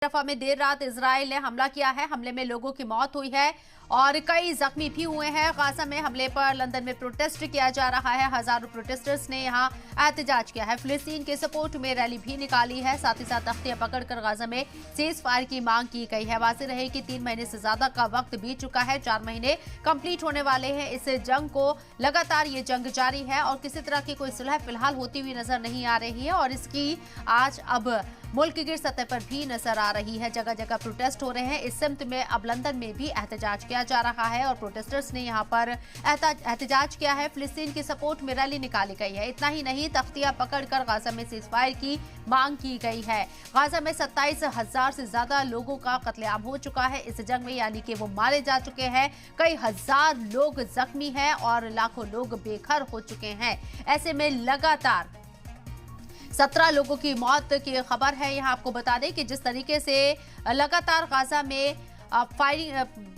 रफा में देर रात इजराइल ने हमला किया है। हमले में लोगों की मौत हुई है और कई जख्मी भी हुए हैं। गाजा में हमले पर लंदन में प्रोटेस्ट किया जा रहा है। हजारों प्रोटेस्टर्स ने यहां एहतजाज किया है। फिलिस्तीन के सपोर्ट में रैली भी निकाली है। साथ ही साथ तख्तियां पकड़कर गाजा में सीज फायर की मांग की गई है। वाज़ेह रहे कि 3 महीने से ज्यादा का वक्त बीत चुका है। 4 महीने कंप्लीट होने वाले हैं इस जंग को। लगातार ये जंग जारी है और किसी तरह की कोई सुलह फिलहाल होती हुई नजर नहीं आ रही है और इसकी आज अब मुल्क की गिर सतह पर भी नजर आ रही है। जगह जगह प्रोटेस्ट हो रहे हैं। इस सिमत में अब लंदन में भी एहतजाज किया जा रहा है और प्रोटेस्टर्स ने यहां पर एहतजाज किया है। फिलिस्तीन की सपोर्ट में रैली निकाली गई है। इतना ही नहीं, तख्तियां पकड़कर गाजा में सीजफायर की मांग की गई है। गाजा में 27,000 से ज्यादा लोगों का कत्लेआम हो चुका है इस जंग में, यानी कि वो मारे जा चुके हैं। कई हजार लोग जख्मी हैं और लाखों लोग बेघर हो चुके हैं। ऐसे में लगातार 17 लोगों की मौत की खबर है। यहां आपको बता दें कि जिस तरीके से लगातार गाजा में फायरिंग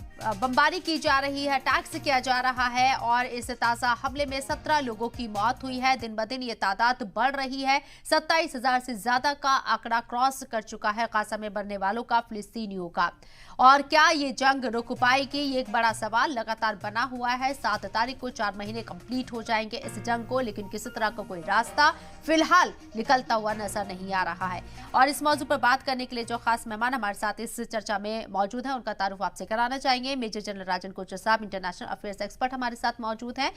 बमबारी की जा रही है, अटैक्स किया जा रहा है और इस ताज़ा हमले में 17 लोगों की मौत हुई है। दिन ब दिन ये तादाद बढ़ रही है। 27,000 से ज्यादा का आंकड़ा क्रॉस कर चुका है गाजा में मरने वालों का, फिलिस्तीनियों का। और क्या ये जंग रुक पाएगी, ये एक बड़ा सवाल लगातार बना हुआ है। 7 तारीख को 4 महीने कंप्लीट हो जाएंगे इस जंग को, लेकिन किसी तरह का कोई रास्ता फिलहाल निकलता हुआ नजर नहीं आ रहा है। और इस मौजू पर बात करने के लिए जो खास मेहमान हमारे साथ इस चर्चा में मौजूद हैं, उनका तारुफ आपसे कराना चाहेंगे। मेजर जनरल राजन कोचर साहब, इंटरनेशनल अफेयर्स एक्सपर्ट हमारे साथ मौजूद हैं।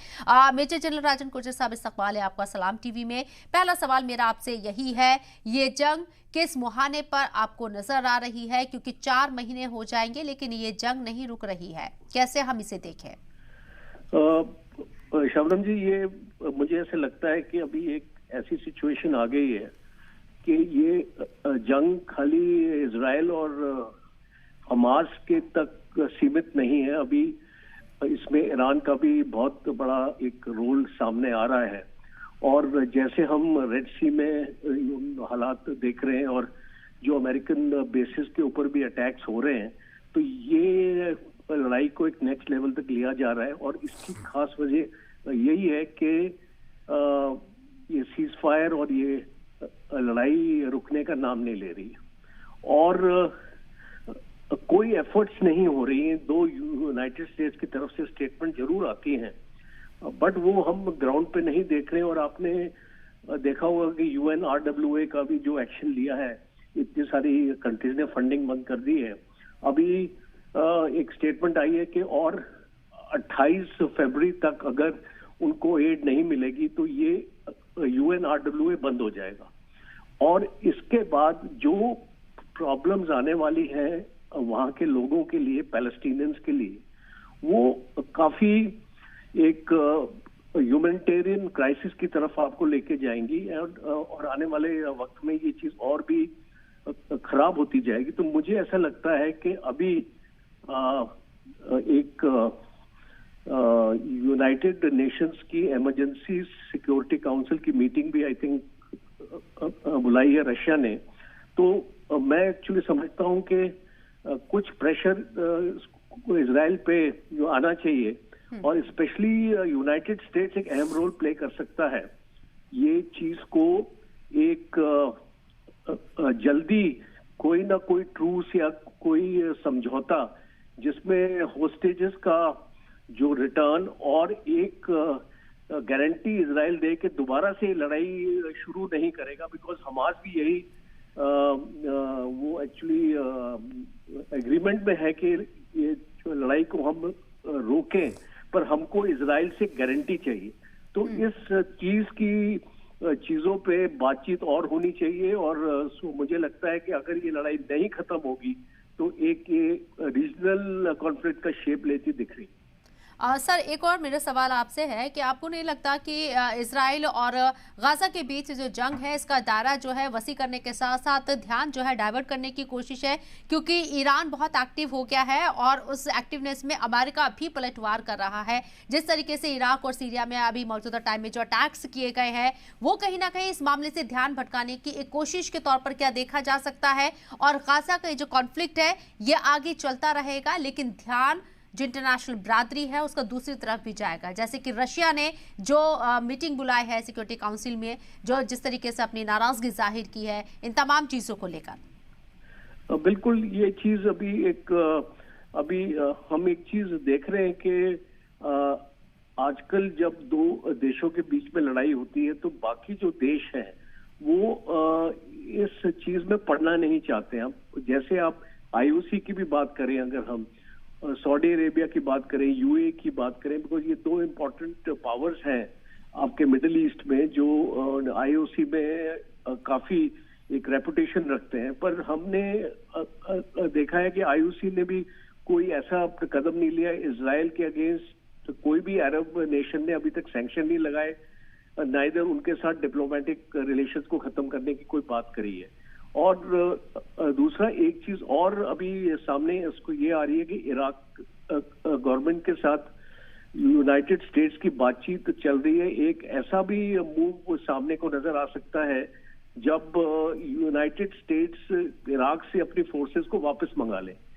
मेजर जनरल राजन कोचर साहब, इस्तकबाल है आपका सलाम टीवी में। पहला सवाल मेरा आपसे यही है, ये जंग किस मुहाने पर आपको नजर आ रही है? क्योंकि 4 महीने हो जाएंगे लेकिन ये जंग नहीं रुक रही है, कैसे हम इसे देखें? शबनम जी, ये मुझे ऐसे लगता है कि अभी एक ऐसी सिचुएशन आ गई है कि ये जंग खाली इजराइल और हमास के तक सीमित नहीं है। अभी इसमें ईरान का भी बहुत बड़ा एक रोल सामने आ रहा है और जैसे हम रेड सी में हालात देख रहे हैं और जो अमेरिकन बेसिस के ऊपर भी अटैक्स हो रहे हैं, तो ये लड़ाई को एक नेक्स्ट लेवल तक लिया जा रहा है। और इसकी खास वजह यही है कि ये सीज फायर और ये लड़ाई रुकने का नाम नहीं ले रही और कोई एफर्ट्स नहीं हो रही हैं। 2 यूनाइटेड स्टेट्स की तरफ से स्टेटमेंट जरूर आती हैं, बट वो हम ग्राउंड पे नहीं देख रहे हैं। और आपने देखा होगा कि UNRWA का भी जो एक्शन लिया है, इतनी सारी कंट्रीज ने फंडिंग बंद कर दी है। अभी एक स्टेटमेंट आई है कि और 28 फरवरी तक अगर उनको एड नहीं मिलेगी तो ये UNRWA बंद हो जाएगा। और इसके बाद जो प्रॉब्लम्स आने वाली हैं वहां के लोगों के लिए, पैलेस्टीनियंस के लिए, वो काफी एक ह्यूमैनिटेरियन क्राइसिस की तरफ आपको लेके जाएंगी और आने वाले वक्त में ये चीज और भी खराब होती जाएगी। तो मुझे ऐसा लगता है कि अभी एक यूनाइटेड नेशंस की इमरजेंसी सिक्योरिटी काउंसिल की मीटिंग भी आई थिंक बुलाई है रशिया ने। तो मैं एक्चुअली समझता हूं कि कुछ प्रेशर इजराइल पे जो आना चाहिए और स्पेशली यूनाइटेड स्टेट्स एक अहम रोल प्ले कर सकता है ये चीज को एक जल्दी कोई ना कोई ट्रूस या कोई समझौता जिसमें होस्टेजेस का जो रिटर्न और एक गारंटी इजराइल दे के दोबारा से लड़ाई शुरू नहीं करेगा। बिकॉज हमास भी यही वो एक्चुअली एग्रीमेंट में है कि ये लड़ाई को हम रोकें, पर हमको इजराइल से गारंटी चाहिए। तो इस चीजों पे बातचीत और होनी चाहिए और मुझे लगता है कि अगर ये लड़ाई नहीं खत्म होगी तो एक ये रीजनल कॉन्फ्लिक्ट का शेप लेती दिख रही। सर, एक और मेरा सवाल आपसे है कि आपको नहीं लगता कि इजराइल और गाजा के बीच जो जंग है इसका दायरा जो है वसी करने के साथ साथ ध्यान जो है डाइवर्ट करने की कोशिश है? क्योंकि ईरान बहुत एक्टिव हो गया है और उस एक्टिवनेस में अमेरिका भी पलटवार कर रहा है। जिस तरीके से इराक और सीरिया में अभी मौजूदा टाइम में जो अटैक्स किए गए हैं वो कहीं ना कहीं इस मामले से ध्यान भटकाने की एक कोशिश के तौर पर क्या देखा जा सकता है? और गाजा का जो कॉन्फ्लिक्ट है ये आगे चलता रहेगा लेकिन ध्यान जो इंटरनेशनल बिरादरी है उसका दूसरी तरफ भी जाएगा, जैसे कि रशिया ने जो मीटिंग बुलाई है सिक्योरिटी काउंसिल में, जो जिस तरीके से अपनी नाराजगी जाहिर की है इन तमाम चीजों को लेकर। बिल्कुल ये चीज अभी हम एक चीज देख रहे हैं कि आजकल जब दो देशों के बीच में लड़ाई होती है तो बाकी जो देश हैं वो इस चीज में पड़ना नहीं चाहते हैं। जैसे आप आईओसी की भी बात करें, अगर हम सऊदी अरेबिया की बात करें, यूए की बात करें, बिकॉज ये दो इम्पोर्टेंट पावर्स हैं आपके मिडिल ईस्ट में जो आईओसी में काफी एक रेपुटेशन रखते हैं। पर हमने देखा है कि आईओसी ने भी कोई ऐसा कदम नहीं लिया इजराइल के अगेंस्ट। तो कोई भी अरब नेशन ने अभी तक सैंक्शन नहीं लगाए, ना इधर उनके साथ डिप्लोमेटिक रिलेशंस को खत्म करने की कोई बात करी है। और दूसरा एक चीज और अभी सामने इसको ये आ रही है कि इराक गवर्नमेंट के साथ यूनाइटेड स्टेट्स की बातचीत चल रही है। एक ऐसा भी मूव सामने को नजर आ सकता है जब यूनाइटेड स्टेट्स इराक से अपनी फोर्सेस को वापस मंगा ले।